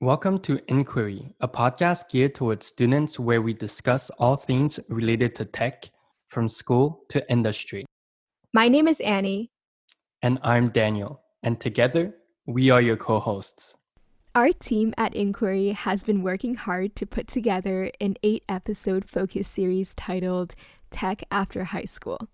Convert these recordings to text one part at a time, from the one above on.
Welcome to Inquiry, a podcast geared towards students where we discuss all things related to tech, from school to industry. My name is Annie. And I'm Daniel, and together, we are your co-hosts. Our team at Inquiry has been working hard to put together an 8-episode focus series titled Tech After High School.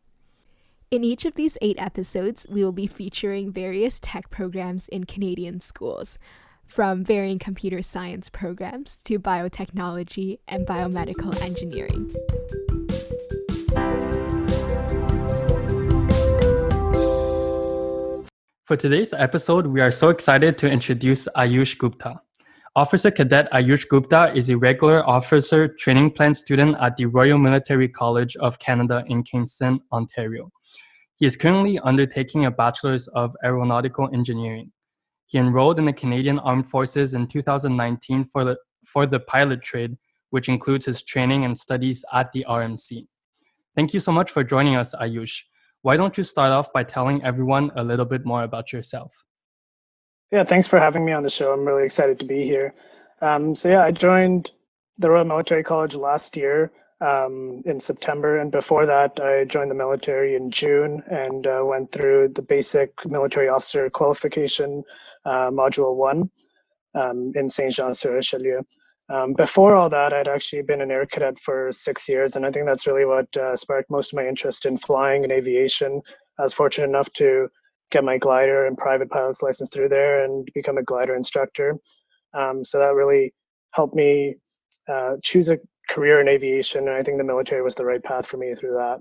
In each of these 8 episodes, we will be featuring various tech programs in Canadian schools, from varying computer science programs to biotechnology and biomedical engineering. For today's episode, we are so excited to introduce Ayush Gupta. Officer Cadet Ayush Gupta is a regular officer training plan student at the Royal Military College of Canada in Kingston, Ontario. He is currently undertaking a Bachelor's of Aeronautical Engineering. He enrolled in the Canadian Armed Forces in 2019 for the pilot trade, which includes his training and studies at the RMC. Thank you so much for joining us, Ayush. Why don't you start off by telling everyone a little bit more about yourself? Yeah, thanks for having me on the show. I'm really excited to be here. I joined the Royal Military College last year in September, and before that, I joined the military in June and went through the basic military officer qualification Module 1 in Saint-Jean-sur-Richelieu. Before all that, I'd actually been an air cadet for 6 years, and I think that's really what sparked most of my interest in flying and aviation. I was fortunate enough to get my glider and private pilot's license through there and become a glider instructor. So that really helped me choose a career in aviation, and I think the military was the right path for me through that.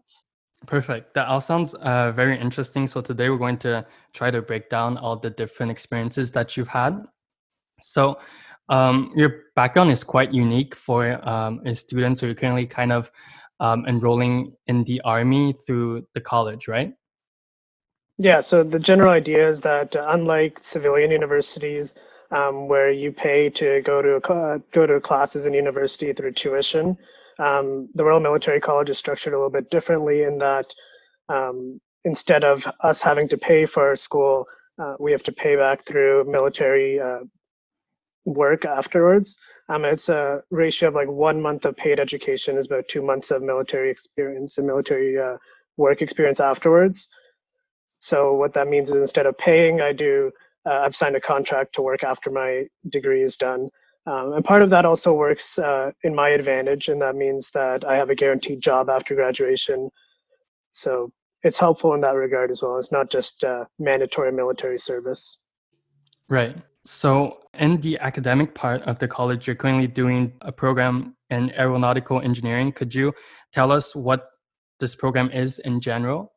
Perfect. That all sounds very interesting. So today we're going to try to break down all the different experiences that you've had. So your background is quite unique for a student. So you're currently kind of enrolling in the Army through the college, right? Yeah, so the general idea is that unlike civilian universities, where you pay to go to classes in university through tuition, the Royal Military College is structured a little bit differently in that instead of us having to pay for our school, we have to pay back through military work afterwards. It's a ratio of like 1 month of paid education is about 2 months of military experience and military work experience afterwards. So what that means is instead of paying, I've signed a contract to work after my degree is done. And part of that also works in my advantage, and that means that I have a guaranteed job after graduation. So it's helpful in that regard as well. It's not just mandatory military service. Right. So in the academic part of the college, you're currently doing a program in Aeronautical Engineering. Could you tell us what this program is in general?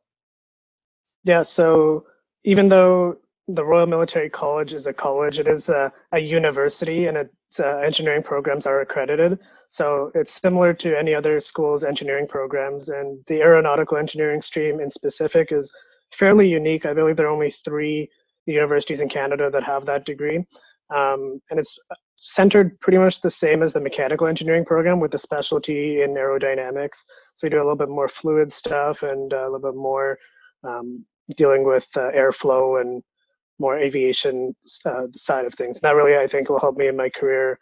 Yeah, so even though the Royal Military College is a college, it is a university, and its engineering programs are accredited. So it's similar to any other school's engineering programs, and the aeronautical engineering stream in specific is fairly unique. I believe there are only 3 universities in Canada that have that degree. And it's centered pretty much the same as the mechanical engineering program with a specialty in aerodynamics. So you do a little bit more fluid stuff and a little bit more dealing with airflow and more aviation side of things. And that really, I think, will help me in my career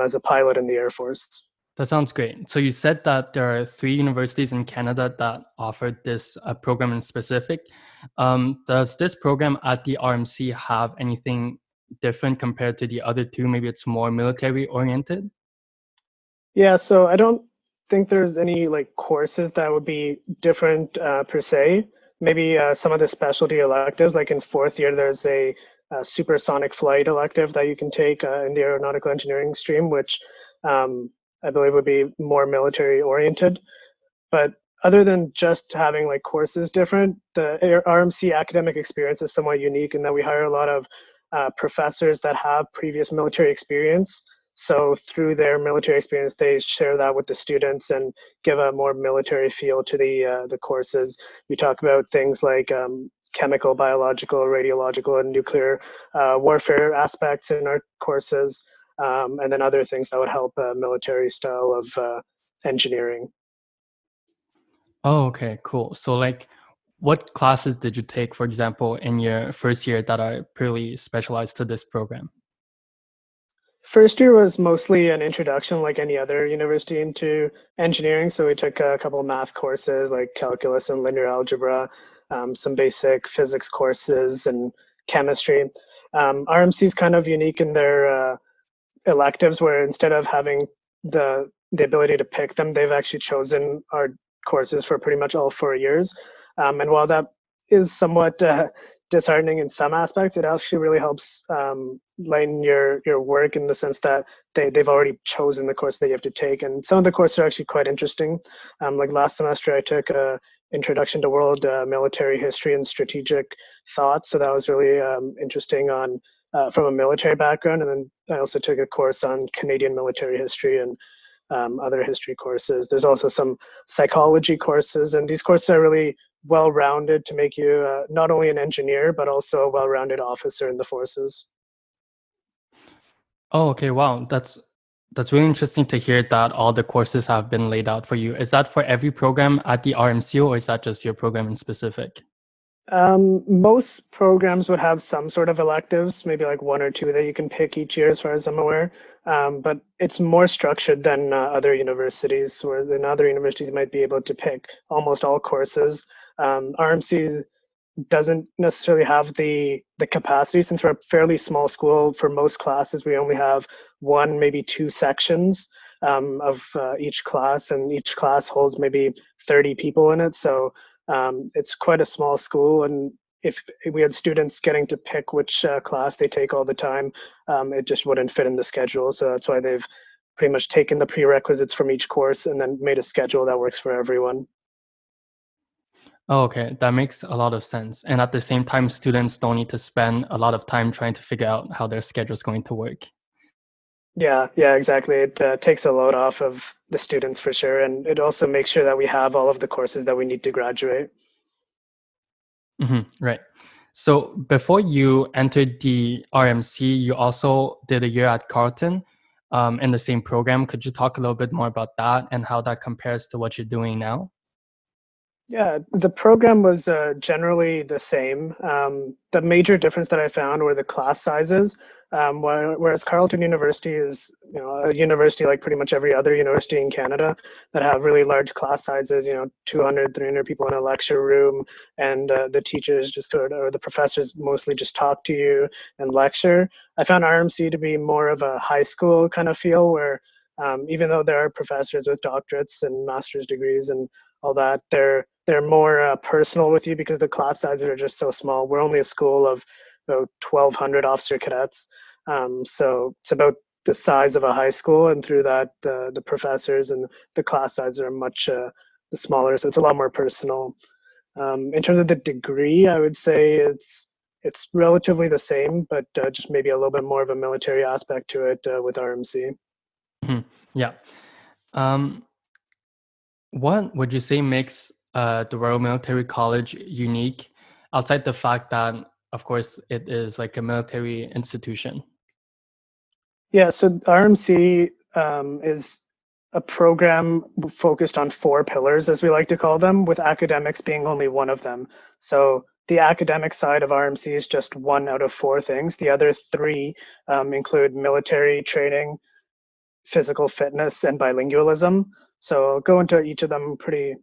as a pilot in the Air Force. That sounds great. So you said that there are 3 universities in Canada that offer this program in specific. Does this program at the RMC have anything different compared to the other 2? Maybe it's more military oriented? Yeah, so I don't think there's any courses that would be different per se. Maybe some of the specialty electives, like in 4th year, there's a supersonic flight elective that you can take in the aeronautical engineering stream, which I believe would be more military oriented. But other than just having courses different, the RMC academic experience is somewhat unique in that we hire a lot of professors that have previous military experience. So through their military experience, they share that with the students and give a more military feel to the courses. We talk about things like chemical, biological, radiological, and nuclear warfare aspects in our courses, and then other things that would help military style of engineering. Oh, okay, cool. So like, what classes did you take, for example, in your first year that are purely specialized to this program? First year was mostly an introduction, like any other university, into engineering. So we took a couple of math courses like calculus and linear algebra, some basic physics courses, and chemistry. RMC is kind of unique in their electives, where instead of having the ability to pick them, they've actually chosen our courses for pretty much all 4 years. And while that is somewhat disheartening in some aspects, it actually really helps lighten your work in the sense that they've already chosen the course that you have to take. And some of the courses are actually quite interesting. Like last semester, I took a Introduction to World Military History and Strategic Thought. So that was really interesting on from a military background. And then I also took a course on Canadian military history and other history courses. There's also some psychology courses, and these courses are really well-rounded to make you not only an engineer, but also a well-rounded officer in the forces. Oh, okay, wow. That's really interesting to hear that all the courses have been laid out for you. Is that for every program at the RMCO, or is that just your program in specific? Most programs would have some sort of electives, maybe like one or two that you can pick each year, as far as I'm aware. But it's more structured than other universities, whereas in other universities you might be able to pick almost all courses. RMC doesn't necessarily have the capacity, since we're a fairly small school. For most classes, we only have one, maybe two sections of each class, and each class holds maybe 30 people in it. So it's quite a small school, and if we had students getting to pick which class they take all the time, it just wouldn't fit in the schedule. So that's why they've pretty much taken the prerequisites from each course and then made a schedule that works for everyone. Oh, okay, that makes a lot of sense. And at the same time, students don't need to spend a lot of time trying to figure out how their schedule is going to work. Yeah, exactly. It takes a load off of the students for sure, and it also makes sure that we have all of the courses that we need to graduate. Right. So before you entered the RMC, you also did a year at Carleton in the same program. Could you talk a little bit more about that and how that compares to what you're doing now? Yeah, the program was generally the same. The major difference that I found were the class sizes. Whereas Carleton University is, a university like pretty much every other university in Canada that have really large class sizes, 200, 300 people in a lecture room, and the teachers or the professors mostly just talk to you and lecture. I found RMC to be more of a high school kind of feel, where even though there are professors with doctorates and master's degrees and all that, they're more personal with you because the class sizes are just so small. We're only a school of about 1,200 officer cadets, so it's about the size of a high school, and through that, the professors and the class sizes are much the smaller, so it's a lot more personal. In terms of the degree, I would say it's relatively the same, but just maybe a little bit more of a military aspect to it with RMC. Mhm. Yeah. Um, what would you say makes the Royal Military College unique outside the fact that, of course, it is like a military institution? Yeah, so RMC is a program focused on four pillars, as we like to call them, with academics being only one of them. So the academic side of RMC is just one out of four things. The other three include military training, physical fitness, and bilingualism. So I'll go into each of them pretty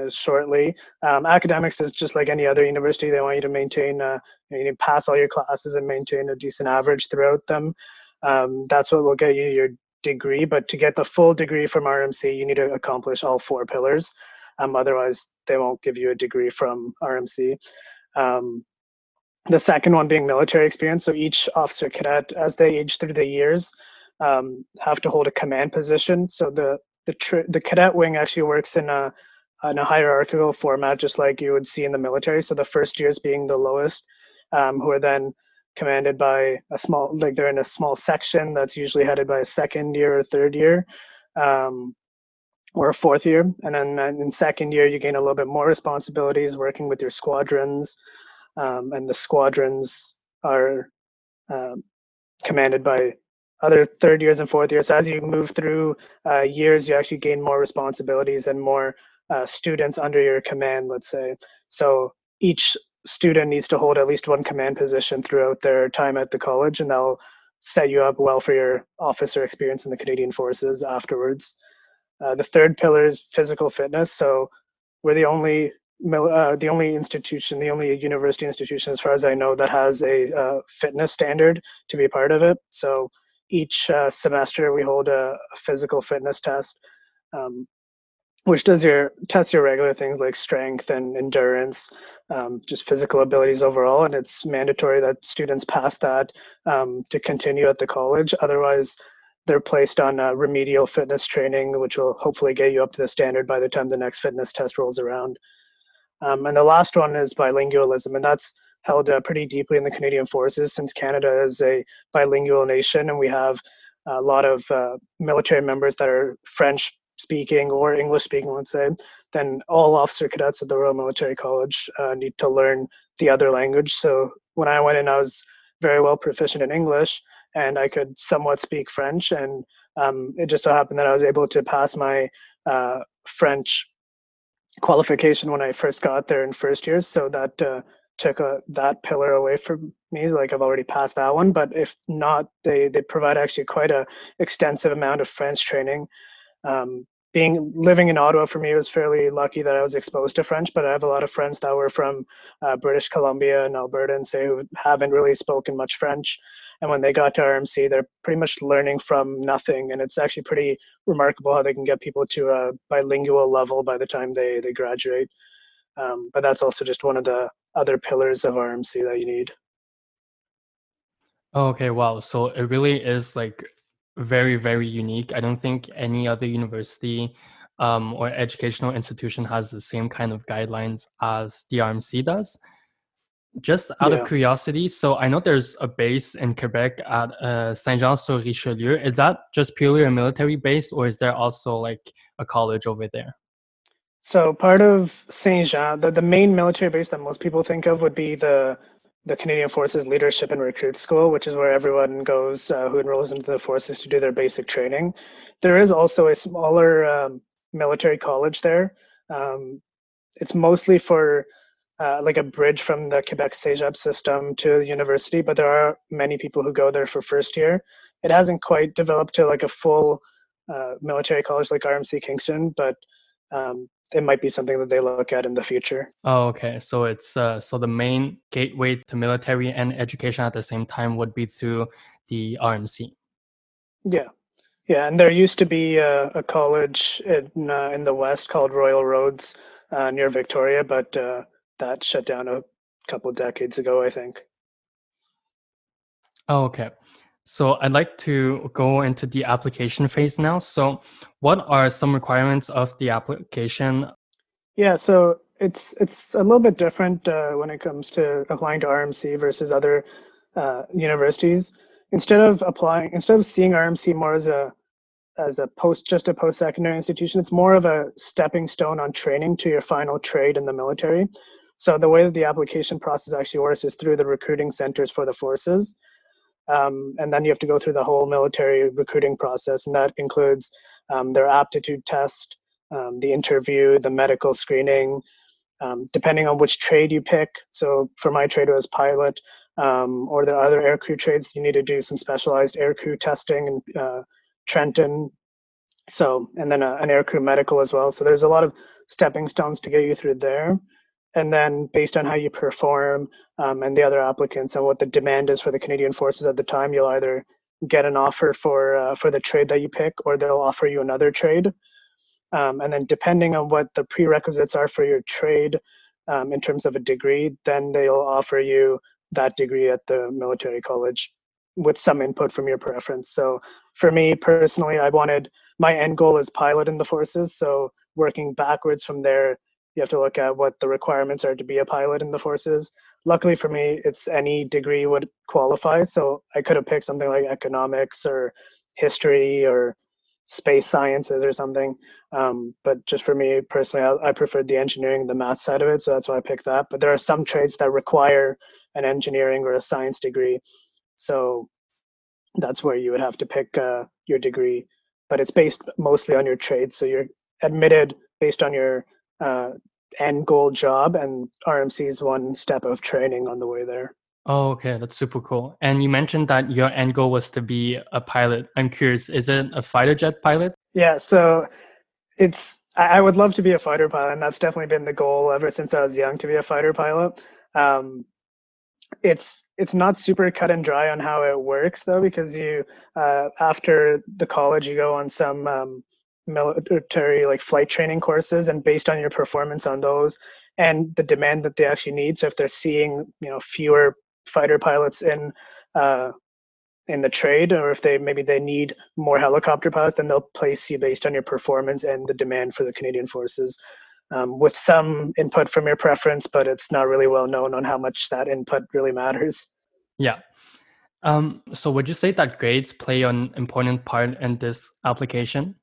shortly. Academics is just like any other university. They want you to maintain, you pass all your classes and maintain a decent average throughout them. That's what will get you your degree. But to get the full degree from RMC, you need to accomplish all four pillars. Otherwise, they won't give you a degree from RMC. Um, the second one being military experience. So each officer cadet, as they age through the years, have to hold a command position. So the cadet wing actually works in a hierarchical format, just like you would see in the military. So the first years being the lowest, who are then commanded by a small, like they're in a small section that's usually headed by a second year or third year. Or a fourth year. And then in second year, you gain a little bit more responsibilities working with your squadrons, and the squadrons are commanded by other third years and fourth years. So as you move through years, you actually gain more responsibilities and more students under your command, let's say. So each student needs to hold at least one command position throughout their time at the college, and that'll set you up well for your officer experience in the Canadian Forces afterwards. The third pillar is physical fitness. So we're the only institution, the only university institution, as far as I know, that has a fitness standard to be part of it. So each semester we hold a physical fitness test, um, which tests your regular things like strength and endurance, just physical abilities overall, and it's mandatory that students pass that to continue at the college. Otherwise, they're placed on remedial fitness training, which will hopefully get you up to the standard by the time the next fitness test rolls around. And the last one is bilingualism, and that's held pretty deeply in the Canadian Forces, since Canada is a bilingual nation, and we have a lot of military members that are French speaking or English speaking, let's say. Then all officer cadets at the Royal Military College need to learn the other language. So when I went in, I was very well proficient in English, and I could somewhat speak French. And it just so happened that I was able to pass my French qualification when I first got there in first year. So that took that pillar away from me. Like I've already passed that one, but if not, they provide actually quite a extensive amount of French training. Living in Ottawa for me was fairly lucky that I was exposed to French, but I have a lot of friends that were from British Columbia and Alberta and say who haven't really spoken much French. And when they got to RMC, they're pretty much learning from nothing. And it's actually pretty remarkable how they can get people to a bilingual level by the time they graduate. But that's also just one of the other pillars of RMC that you need. Oh, okay, wow. So it really is like very, very unique. I don't think any other university or educational institution has the same kind of guidelines as the RMC does. Just out of Yeah. curiosity, so I know there's a base in Quebec at Saint-Jean-sur-Richelieu. Is that just purely a military base, or is there also like a college over there? So part of Saint Jean, the main military base that most people think of would be the Canadian Forces Leadership and Recruit School, which is where everyone goes who enrolls into the forces to do their basic training. There is also a smaller military college there. It's mostly for like a bridge from the Quebec CEGEP system to the university, but there are many people who go there for first year. It hasn't quite developed to like a full military college like RMC Kingston, but it might be something that they look at in the future. Oh, okay. So it's so the main gateway to military and education at the same time would be through the RMC. Yeah, yeah, and there used to be a college in the west called Royal Roads near Victoria, but that shut down a couple of decades ago, I think. Oh, okay. So I'd like to go into the application phase now. So what are some requirements of the application? Yeah, so it's a little bit different when it comes to applying to RMC versus other universities. Instead of seeing RMC more as a post-secondary institution, it's more of a stepping stone on training to your final trade in the military. So the way that the application process actually works is through the recruiting centers for the forces. And then you have to go through the whole military recruiting process, and that includes their aptitude test, the interview, the medical screening, depending on which trade you pick. So for my trade, it was pilot, or there are other aircrew trades. You need to do some specialized aircrew testing in Trenton. So, and then an aircrew medical as well. So there's a lot of stepping stones to get you through there. And then based on how you perform and the other applicants and what the demand is for the Canadian Forces at the time, you'll either get an offer for the trade that you pick, or they'll offer you another trade. And then depending on what the prerequisites are for your trade in terms of a degree, then they'll offer you that degree at the military college with some input from your preference. So for me personally, my end goal is pilot in the forces. So working backwards from there, you have to look at what the requirements are to be a pilot in the forces. Luckily for me, it's any degree would qualify. So I could have picked something like economics or history or space sciences or something. But just for me personally, I preferred the engineering, the math side of it. So that's why I picked that. But there are some trades that require an engineering or a science degree. So that's where you would have to pick your degree. But it's based mostly on your trade. So you're admitted based on your end goal job, and RMC is one step of training on the way there. Oh, okay, that's super cool. And you mentioned that your end goal was to be a pilot. I'm curious, is it a fighter jet pilot? Yeah, so I would love to be a fighter pilot, and that's definitely been the goal ever since I was young, to be a fighter pilot. It's not super cut and dry on how it works though, because you after the college you go on some military like flight training courses, and based on your performance on those and the demand that they actually need, so if they're seeing fewer fighter pilots in the trade, or if they need more helicopter pilots, then they'll place you based on your performance and the demand for the Canadian Forces, with some input from your preference, but it's not really well known on how much that input really matters. Yeah. So would you say that grades play an important part in this application?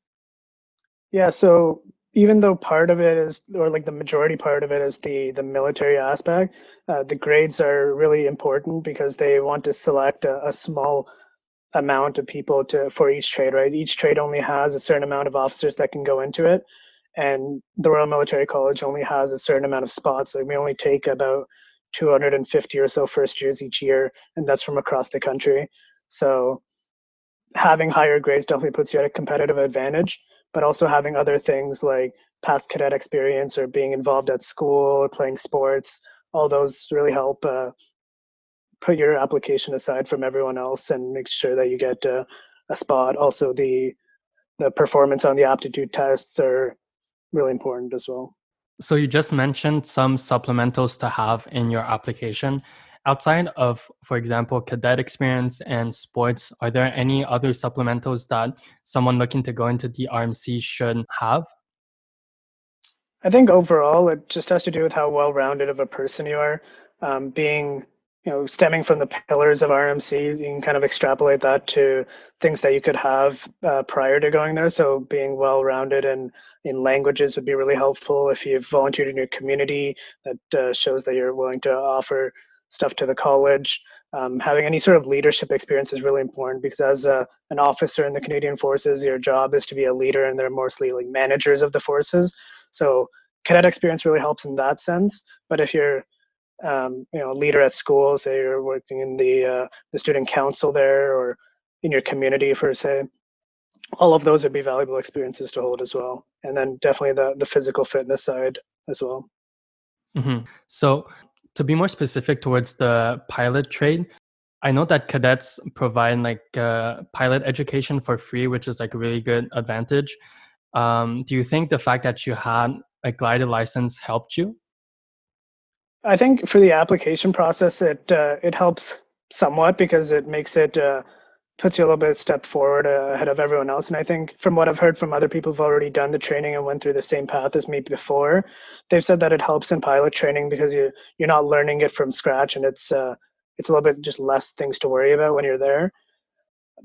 Yeah, so even though part of it is, or like the majority part of it is the military aspect, the grades are really important because they want to select a small amount of people for each trade, right? Each trade only has a certain amount of officers that can go into it, and the Royal Military College only has a certain amount of spots. Like we only take about 250 or so first years each year, and that's from across the country. So having higher grades definitely puts you at a competitive advantage, but also having other things like past cadet experience or being involved at school or playing sports, all those really help put your application aside from everyone else and make sure that you get a spot. Also, the performance on the aptitude tests are really important as well. So you just mentioned some supplementals to have in your application. Outside of, for example, cadet experience and sports, are there any other supplementals that someone looking to go into the RMC should have? I think overall, it just has to do with how well-rounded of a person you are. Being, stemming from the pillars of RMC, you can kind of extrapolate that to things that you could have prior to going there. So being well-rounded in languages would be really helpful. If you've volunteered in your community, that shows that you're willing to offer stuff to the college. Having any sort of leadership experience is really important, because as an officer in the Canadian Forces, your job is to be a leader, and they're mostly like managers of the forces. So cadet experience really helps in that sense. But if you're a leader at school, say you're working in the student council there, or in your community for say, all of those would be valuable experiences to hold as well. And then definitely the physical fitness side as well. So to be more specific towards the pilot trade, I know that cadets provide like pilot education for free, which is like a really good advantage. Do you think the fact that you had a glider license helped you? I think for the application process, it helps somewhat, because it makes it puts you a little bit step forward ahead of everyone else. And I think from what I've heard from other people who've already done the training and went through the same path as me before, they've said that it helps in pilot training because you're not learning it from scratch, and it's a little bit just less things to worry about when you're there.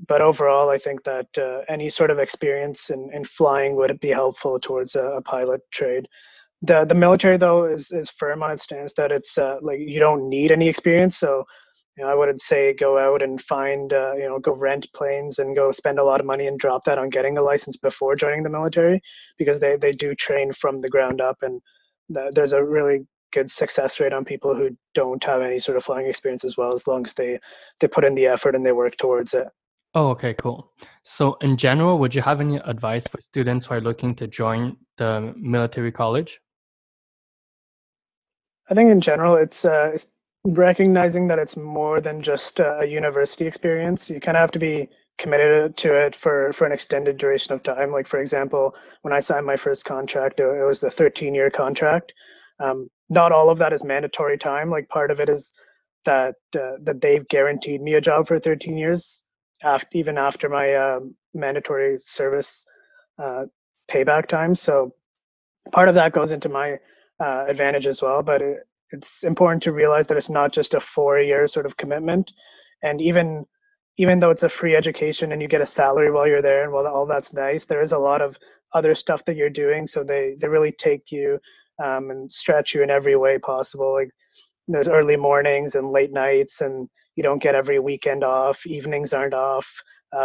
But overall, I think that any sort of experience in flying would be helpful towards a pilot trade. The military though is firm on its stance that it's like you don't need any experience. So I wouldn't say go out and find go rent planes and go spend a lot of money and drop that on getting a license before joining the military, because they do train from the ground up, and there's a really good success rate on people who don't have any sort of flying experience as well, as long as they put in the effort and they work towards it. Oh, okay, cool. So in general, would you have any advice for students who are looking to join the military college? I think in general, it's recognizing that it's more than just a university experience. You kind of have to be committed to it for an extended duration of time. Like for example, when I signed my first contract, it was a 13-year contract. Not all of that is mandatory time. Like part of it is that they've guaranteed me a job for 13 years, even after my mandatory service uh, payback time. So part of that goes into my advantage as well. But it's important to realize that it's not just a 4-year sort of commitment. And even though it's a free education and you get a salary while you're there, and while all that's nice, there is a lot of other stuff that you're doing. So they really take you and stretch you in every way possible. Like there's early mornings and late nights, and you don't get every weekend off. Evenings aren't off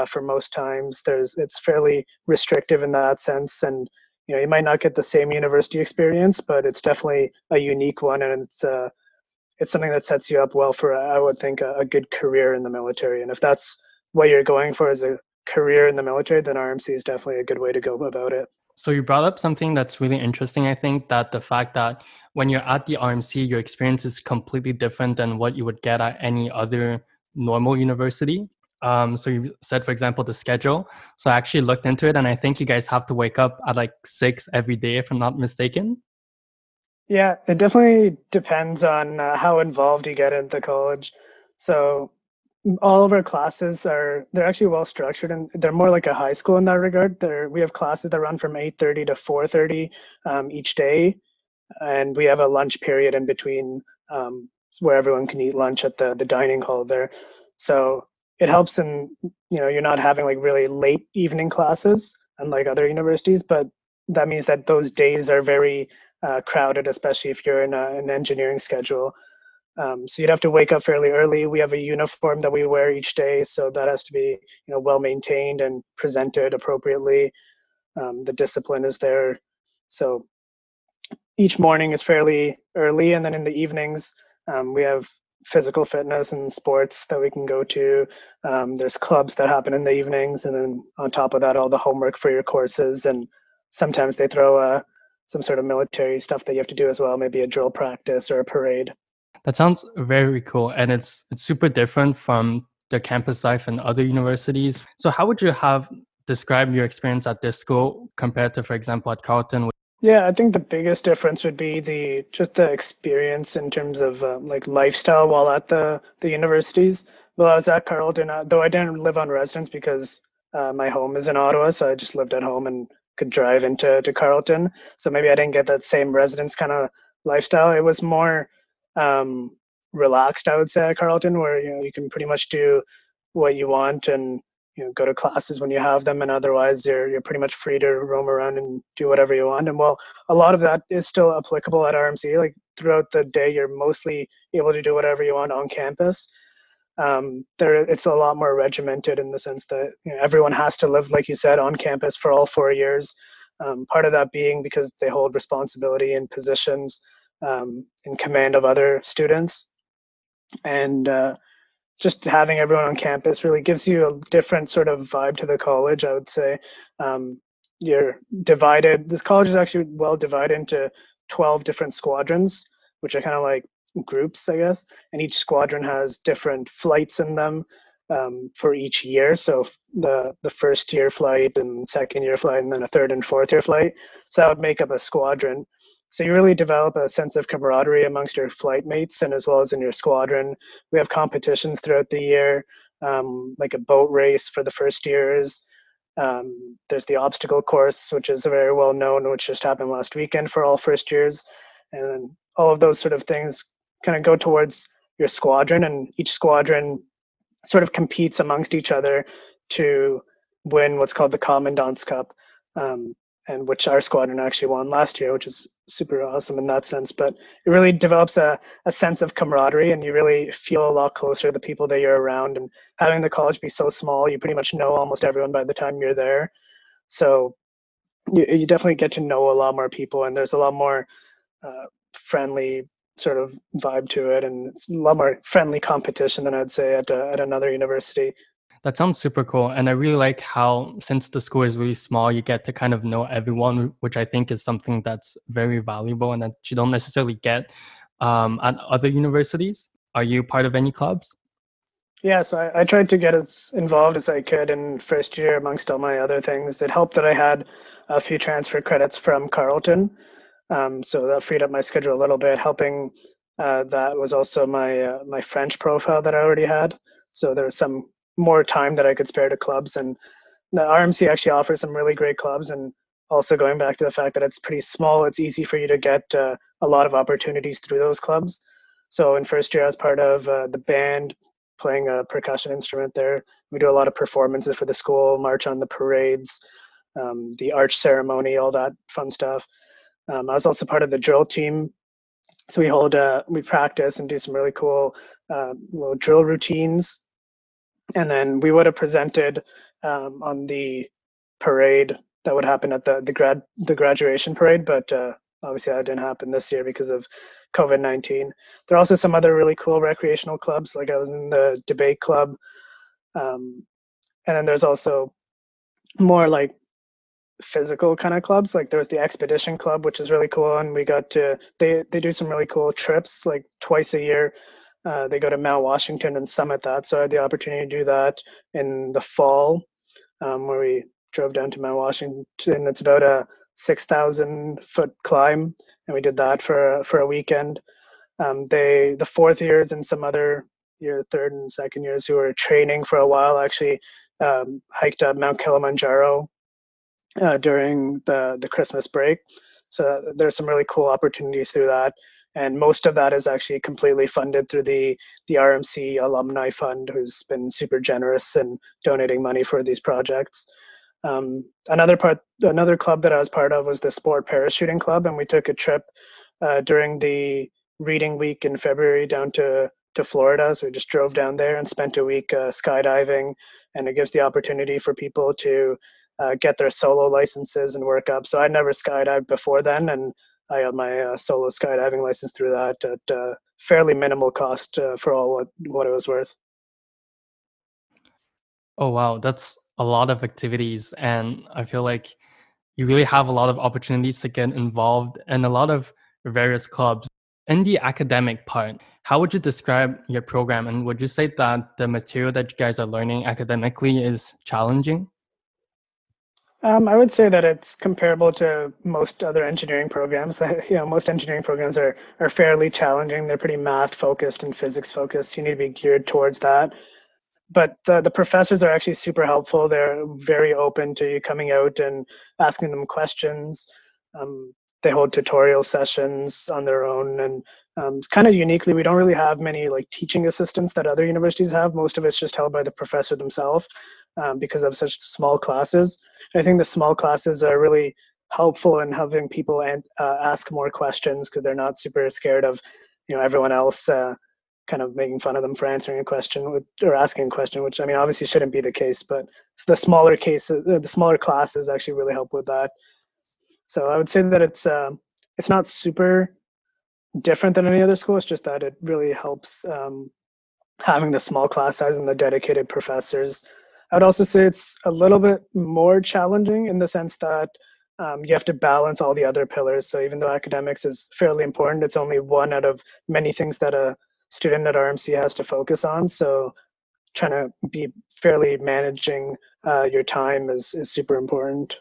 for most times. It's fairly restrictive in that sense, and you might not get the same university experience, but it's definitely a unique one, and it's something that sets you up well for, I would think, a good career in the military. And if that's what you're going for as a career in the military, then RMC is definitely a good way to go about it. So you brought up something that's really interesting, I think, that the fact that when you're at the RMC, your experience is completely different than what you would get at any other normal university. So you said, for example, the schedule. So I actually looked into it, and I think you guys have to wake up at like 6 every day, if I'm not mistaken. Yeah, it definitely depends on how involved you get into college. So all of our classes they're actually well structured, and they're more like a high school in that regard. We have classes that run from 8:30 to 4:30 each day, and we have a lunch period in between, where everyone can eat lunch at the dining hall there. So it helps in, you're not having like really late evening classes unlike other universities, but that means that those days are very crowded, especially if you're in an engineering schedule. So you'd have to wake up fairly early. We have a uniform that we wear each day, so that has to be, well maintained and presented appropriately. The discipline is there. So each morning is fairly early, and then in the evenings, we have physical fitness and sports that we can go to. There's clubs that happen in the evenings, and then on top of that, all the homework for your courses, and sometimes they throw some sort of military stuff that you have to do as well, maybe a drill practice or a parade. That sounds very cool, and it's super different from the campus life in other universities. So how would you have described your experience at this school compared to, for example, at Carleton? Yeah, I think the biggest difference would be just the experience in terms of like lifestyle while at the universities. Well, I was at Carleton, though I didn't live on residence because my home is in Ottawa, so I just lived at home and could drive into Carleton. So maybe I didn't get that same residence kind of lifestyle. It was more relaxed, I would say, at Carleton, where you can pretty much do what you want and go to classes when you have them, and otherwise you're pretty much free to roam around and do whatever you want. And well, a lot of that is still applicable at RMC. Like throughout the day, you're mostly able to do whatever you want on campus. It's a lot more regimented in the sense that everyone has to live, like you said, on campus for all 4 years. Part of that being because they hold responsibility and positions in command of other students, and just having everyone on campus really gives you a different sort of vibe to the college, I would say. You're divided. This college is actually well divided into 12 different squadrons, which are kind of like groups, I guess. And each squadron has different flights in them for each year. So the first year flight and second year flight, and then a third and fourth year flight. So that would make up a squadron. So you really develop a sense of camaraderie amongst your flight mates and as well as in your squadron. We have competitions throughout the year, like a boat race for the first years. There's the obstacle course, which is very well known, which just happened last weekend for all first years. And all of those sort of things kind of go towards your squadron, and each squadron sort of competes amongst each other to win what's called the Commandant's Cup. And which our squadron actually won last year, which is super awesome in that sense. But it really develops a sense of camaraderie, and you really feel a lot closer to the people that you're around. And having the college be so small, you pretty much know almost everyone by the time you're there. So you definitely get to know a lot more people, and there's a lot more friendly sort of vibe to it, and it's a lot more friendly competition than I'd say at another university. That sounds super cool. And I really like how, since the school is really small, you get to kind of know everyone, which I think is something that's very valuable and that you don't necessarily get at other universities. Are you part of any clubs? Yeah, so I tried to get as involved as I could in first year amongst all my other things. It helped that I had a few transfer credits from Carleton. So that freed up my schedule a little bit. Helping that was also my French profile that I already had. So there was some more time that I could spare to clubs, and the RMC actually offers some really great clubs. And also going back to the fact that it's pretty small, it's easy for you to get a lot of opportunities through those clubs. So in first year, I was part of the band, playing a percussion instrument there. We do a lot of performances for the school, march on the parades, the arch ceremony, all that fun stuff. I was also part of the drill team. So we practice and do some really cool little drill routines. And then we would have presented on the parade that would happen at the graduation parade, but obviously that didn't happen this year because of COVID-19. There are also some other really cool recreational clubs, like I was in the debate club, and then there's also more like physical kind of clubs. Like there's the expedition club, which is really cool, and we got to they do some really cool trips like twice a year. They go to Mount Washington and summit that. So I had the opportunity to do that in the fall, where we drove down to Mount Washington. It's about a 6,000-foot climb, and we did that for a weekend. The fourth years and some other third and second years who were training for a while actually hiked up Mount Kilimanjaro during the Christmas break. So there's some really cool opportunities through that. And most of that is actually completely funded through the RMC Alumni Fund, who's been super generous in donating money for these projects. Another club that I was part of was the Sport Parachuting Club, and we took a trip during the reading week in February down to Florida. So we just drove down there and spent a week skydiving, and it gives the opportunity for people to get their solo licenses and work up. So I'd never skydived before then, and I got my solo skydiving license through that at fairly minimal cost for all what it was worth. Oh wow, that's a lot of activities, and I feel like you really have a lot of opportunities to get involved in a lot of various clubs. In the academic part, how would you describe your program, and would you say that the material that you guys are learning academically is challenging? I would say that it's comparable to most other engineering programs. Most engineering programs are fairly challenging. They're pretty math focused and physics focused. You need to be geared towards that. But the professors are actually super helpful. They're very open to you coming out and asking them questions. They hold tutorial sessions on their own, and kind of uniquely, we don't really have many like teaching assistants that other universities have. Most of it's just held by the professor themselves because of such small classes. And I think the small classes are really helpful in having people ask more questions because they're not super scared of everyone else kind of making fun of them for answering a question or asking a question, which I mean obviously shouldn't be the case, but it's the smaller classes actually really help with that. So I would say that it's not super different than any other school. It's just that it really helps having the small class size and the dedicated professors. I would also say it's a little bit more challenging in the sense that you have to balance all the other pillars. So even though academics is fairly important, it's only one out of many things that a student at RMC has to focus on. So trying to be fairly managing your time is super important.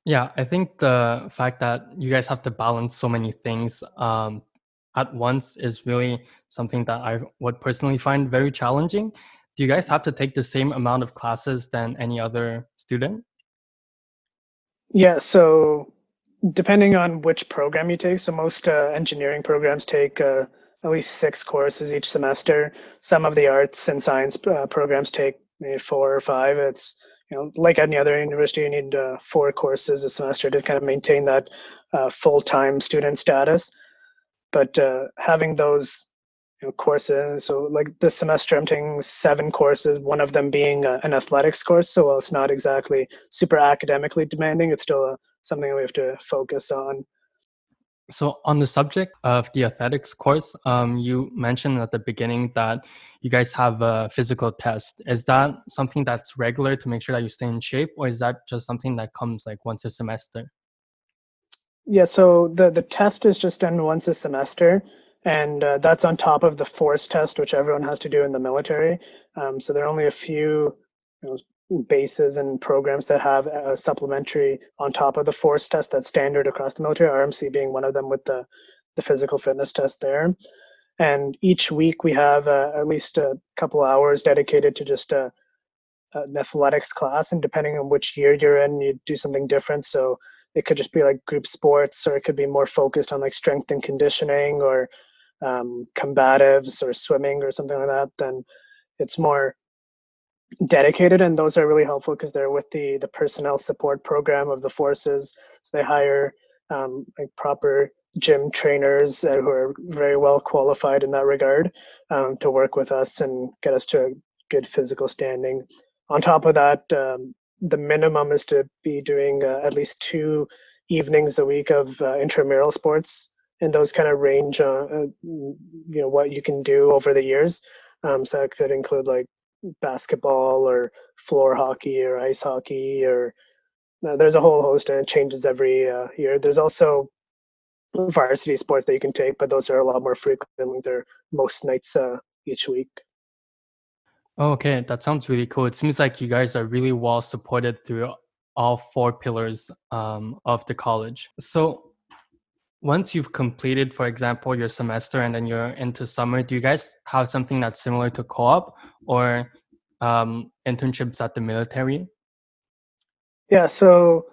Yeah, I think the fact that you guys have to balance so many things at once is really something that I would personally find very challenging. Do you guys have to take the same amount of classes than any other student? Yeah, so depending on which program you take, so most engineering programs take at least 6 courses each semester. Some of the arts and science programs take maybe 4 or 5. It's like any other university, you need 4 courses a semester to kind of maintain that full-time student status. But having those courses, so like this semester I'm taking 7 courses, one of them being an athletics course. So while it's not exactly super academically demanding, it's still something we have to focus on. So on the subject of the athletics course, you mentioned at the beginning that you guys have a physical test. Is that something that's regular to make sure that you stay in shape, or is that just something that comes like once a semester? Yeah, so the test is just done once a semester, and that's on top of the force test, which everyone has to do in the military. So there are only a few bases and programs that have a supplementary on top of the force test that's standard across the military, RMC being one of them with the physical fitness test there. And each week we have at least a couple hours dedicated to just an athletics class, and depending on which year you're in, you do something different. So it could just be like group sports, or it could be more focused on like strength and conditioning, or combatives, or swimming, or something like that. Then it's more dedicated, and those are really helpful because they're with the personnel support program of the forces. So they hire like proper gym trainers who are very well qualified in that regard to work with us and get us to a good physical standing. On top of that, the minimum is to be doing at least 2 evenings a week of intramural sports, and those kind of range, what you can do over the years. So that could include like basketball or floor hockey or ice hockey, or there's a whole host, and it changes every year. There's also varsity sports that you can take, but those are a lot more frequent. They're most nights each week. Okay, that sounds really cool. It seems like you guys are really well supported through all four pillars of the college. So once you've completed, for example, your semester and then you're into summer, do you guys have something that's similar to co-op or internships at the military? Yeah, so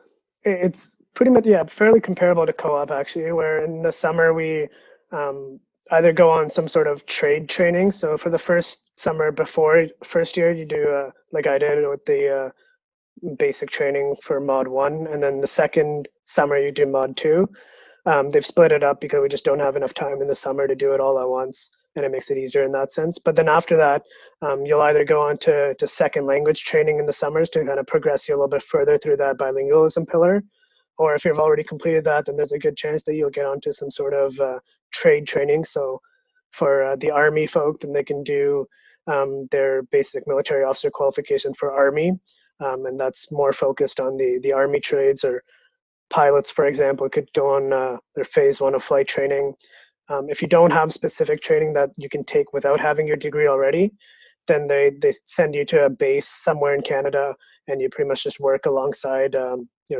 it's pretty much, yeah, fairly comparable to co-op actually, where in the summer we um, either go on some sort of trade training. So for the first summer before first year, you do like I did with the basic training for mod 1, and then the second summer you do mod 2. They've split it up because we just don't have enough time in the summer to do it all at once, and it makes it easier in that sense. But then after that, you'll either go on to second language training in the summers to kind of progress you a little bit further through that bilingualism pillar. Or if you've already completed that, then there's a good chance that you'll get onto some sort of trade training. So for the Army folk, then they can do their basic military officer qualification for Army. And that's more focused on the Army trades. Or pilots, for example, could go on their phase 1 of flight training. If you don't have specific training that you can take without having your degree already, then they send you to a base somewhere in Canada, and you pretty much just work alongside,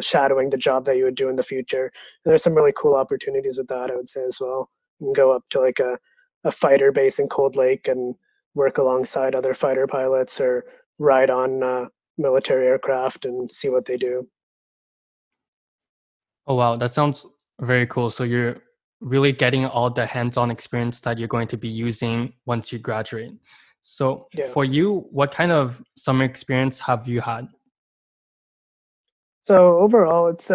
shadowing the job that you would do in the future. And there's some really cool opportunities with that, I would say, as well. You can go up to like a fighter base in Cold Lake and work alongside other fighter pilots, or ride on military aircraft and see what they do. Oh, wow, that sounds very cool. So you're really getting all the hands-on experience that you're going to be using once you graduate. So Yeah. for you, what kind of summer experience have you had? So overall, it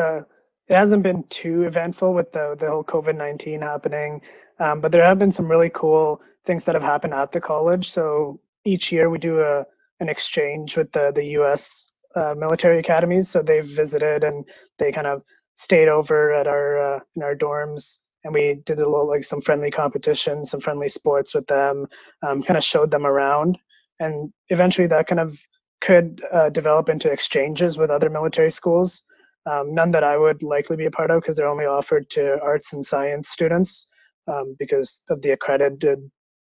hasn't been too eventful with the whole COVID-19 happening, but there have been some really cool things that have happened at the college. So each year we do an exchange with the U.S. Military academies. So they've visited and they kind of stayed over at our in our dorms, and we did a little, like, some friendly competition, some friendly sports with them, kind of showed them around, and eventually that kind of could develop into exchanges with other military schools. None that I would likely be a part of, because they're only offered to arts and science students, because of the accredited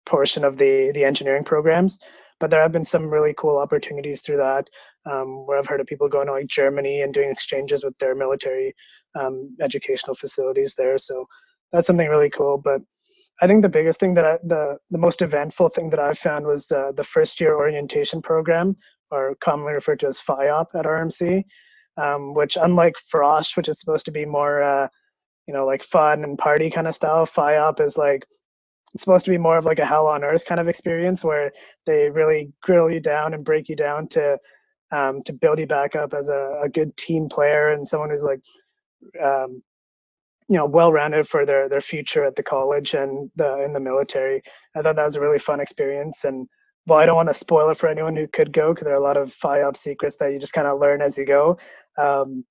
portion of the engineering programs. But there have been some really cool opportunities through that, where I've heard of people going to like Germany and doing exchanges with their military educational facilities there. So that's something really cool. But I think the biggest thing the most eventful thing that I've found was the first year orientation program, or commonly referred to as FIOP at RMC, which, unlike Frost, which is supposed to be more, like fun and party kind of style, FIOP is like, it's supposed to be more of like a hell on earth kind of experience, where they really grill you down and break you down to build you back up as a good team player and someone who's like, um, well-rounded for their future at the college and in the military. I thought that was a really fun experience. And while I don't want to spoil it for anyone who could go, because there are a lot of FIOP secrets that you just kind of learn as you go, um,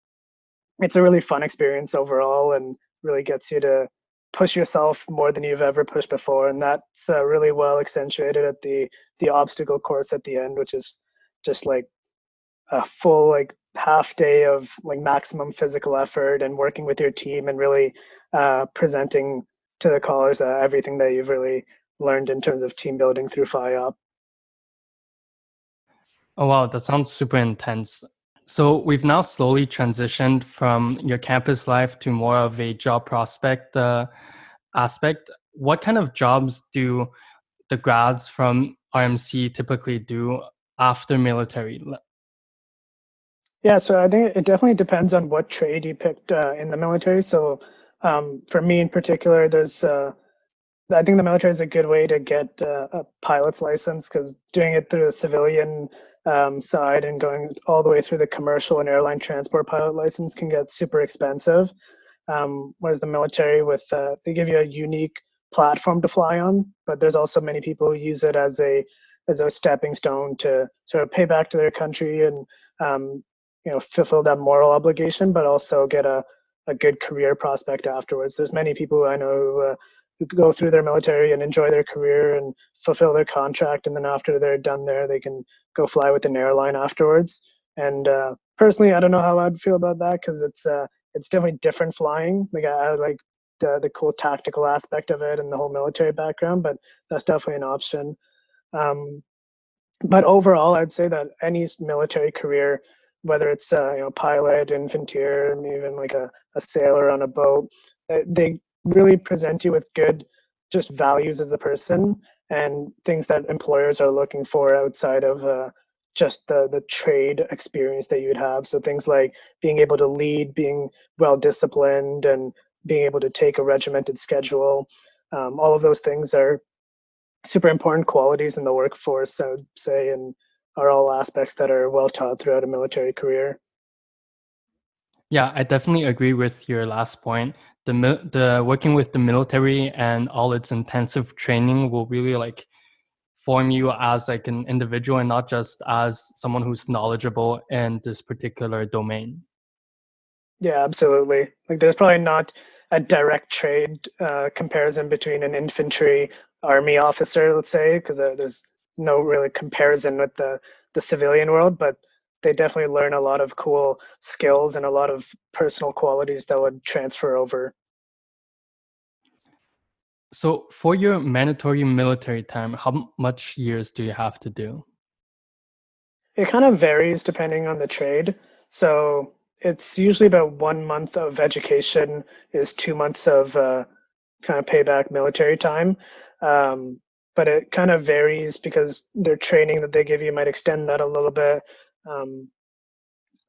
it's a really fun experience overall, and really gets you to push yourself more than you've ever pushed before. And that's really well accentuated at the obstacle course at the end, which is just like a full like half day of like maximum physical effort and working with your team, and really presenting to the callers everything that you've really learned in terms of team building through FIOP. Oh, wow, that sounds super intense. So we've now slowly transitioned from your campus life to more of a job prospect aspect. What kind of jobs do the grads from RMC typically do after military? Yeah, so I think it definitely depends on what trade you picked in the military. So for me in particular, I think the military is a good way to get a pilot's license, because doing it through the civilian side and going all the way through the commercial and airline transport pilot license can get super expensive. Whereas the military, they give you a unique platform to fly on, but there's also many people who use it as a stepping stone to sort of pay back to their country, and fulfill that moral obligation, but also get a good career prospect afterwards. There's many people who I know who go through their military and enjoy their career and fulfill their contract, and then after they're done there, they can go fly with an airline afterwards. And personally, I don't know how I'd feel about that, because it's definitely different flying. Like I like the cool tactical aspect of it and the whole military background, but that's definitely an option. But overall, I'd say that any military career, whether it's pilot, infantier, and even like a sailor on a boat, they really present you with good just values as a person and things that employers are looking for outside of just the trade experience that you'd have. So things like being able to lead, being well disciplined, and being able to take a regimented schedule. All of those things are super important qualities in the workforce, I would say, and are all aspects that are well taught throughout a military career. Yeah, I definitely agree with your last point. The working with the military and all its intensive training will really like form you as like an individual and not just as someone who's knowledgeable in this particular domain. Yeah, absolutely. Like there's probably not a direct trade comparison between an infantry army officer, let's say, because there's no really comparison with the civilian world, but they definitely learn a lot of cool skills and a lot of personal qualities that would transfer over. So for your mandatory military time, how much years do you have to do? It kind of varies depending on the trade. So it's usually about 1 month of education is 2 months of kind of payback military time. But it kind of varies because their training that they give you might extend that a little bit. Um,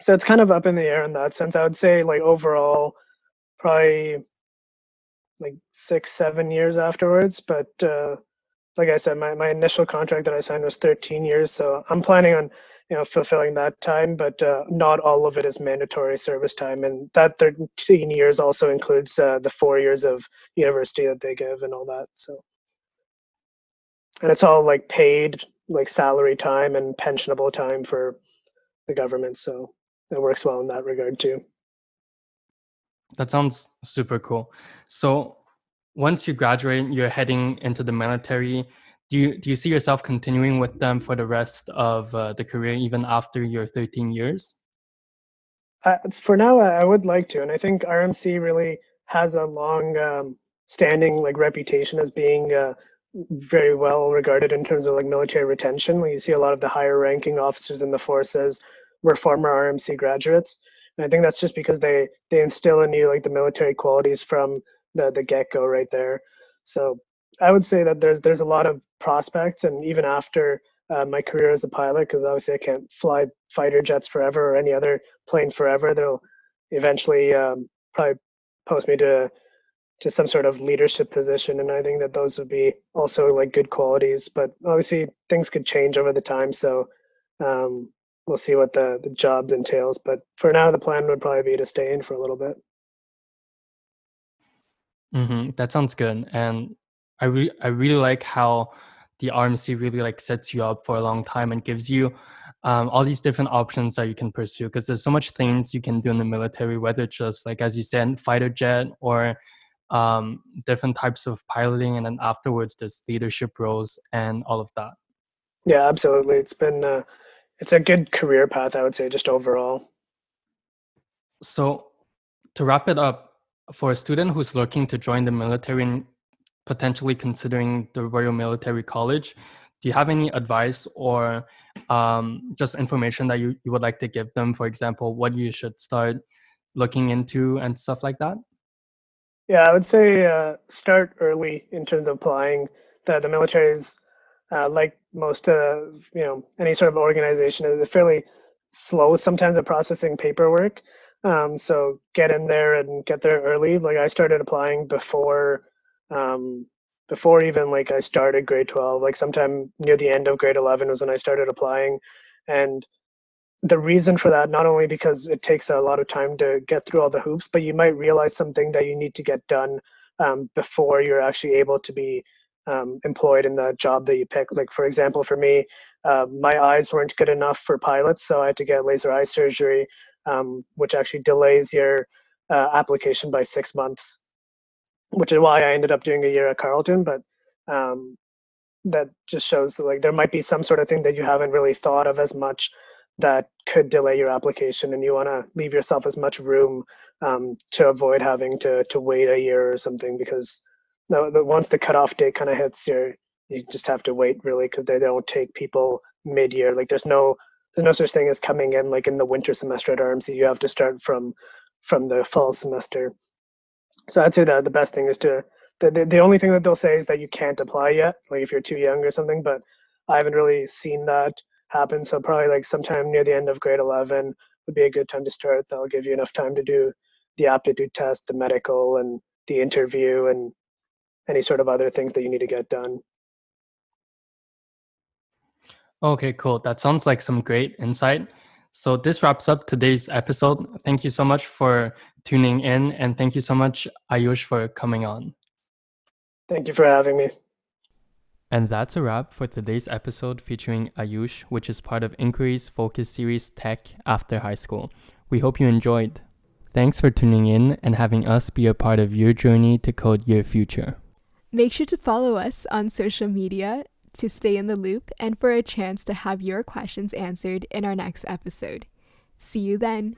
so it's kind of up in the air in that sense. I would say like overall, probably like 6, 7 years afterwards. But like I said, my initial contract that I signed was 13 years. So I'm planning on, fulfilling that time, but not all of it is mandatory service time. And that 13 years also includes the 4 years of university that they give and all that. So, and it's all like paid, like salary time and pensionable time for the government. So it works well in that regard too. That sounds super cool. So once you graduate, you're heading into the military. Do you see yourself continuing with them for the rest of the career, even after your 13 years? For now, I would like to, and I think RMC really has a long standing like reputation as being very well regarded in terms of like military retention. Like you see a lot of the higher ranking officers in the forces were former RMC graduates, and I think that's just because they instill in you like the military qualities from the get go right there. So I would say that there's a lot of prospects, and even after my career as a pilot, because obviously I can't fly fighter jets forever or any other plane forever. They'll eventually probably post me to some sort of leadership position, and I think that those would be also like good qualities. But obviously things could change over the time, so we'll see what the job entails. But for now, the plan would probably be to stay in for a little bit. That sounds good, and I really like how the RMC really like sets you up for a long time and gives you all these different options that you can pursue, because there's so much things you can do in the military, whether it's just like as you said, fighter jet or different types of piloting, and then afterwards there's leadership roles and all of that. Yeah, absolutely. It's a good career path, I would say, just overall. So to wrap it up, for a student who's looking to join the military and potentially considering the Royal Military College, do you have any advice or just information that you would like to give them? For example, what you should start looking into and stuff like that? Yeah, I would say start early in terms of applying. The military is like most any sort of organization is fairly slow sometimes at processing paperwork. So get in there and get there early. Like I started applying um, before even like I started grade 12. Like sometime near the end of grade 11 was when I started applying, and the reason for that, not only because it takes a lot of time to get through all the hoops, but you might realize something that you need to get done before you're actually able to be employed in the job that you pick. Like, for example, for me, my eyes weren't good enough for pilots, so I had to get laser eye surgery, which actually delays your application by 6 months, which is why I ended up doing a year at Carleton. But that just shows that, like, there might be some sort of thing that you haven't really thought of as much that could delay your application, and you want to leave yourself as much room to avoid having to wait a year or something, because once the cutoff date kind of hits, you just have to wait, really, because they don't take people mid-year. Like, there's no such thing as coming in like in the winter semester at RMC. You have to start from the fall semester. So I'd say that the best thing is the only thing that they'll say is that you can't apply yet, like if you're too young or something, but I haven't really seen that happen. So probably like sometime near the end of grade 11 would be a good time to start. That'll give you enough time to do the aptitude test, the medical, and the interview, and any sort of other things that you need to get done. Okay, cool. That sounds like some great insight. So this wraps up today's episode. Thank you so much for tuning in, and thank you so much, Ayush, for coming on. Thank you for having me. And that's a wrap for today's episode featuring Ayush, which is part of Inquiry's focus series Tech After High School. We hope you enjoyed. Thanks for tuning in and having us be a part of your journey to code your future. Make sure to follow us on social media to stay in the loop and for a chance to have your questions answered in our next episode. See you then.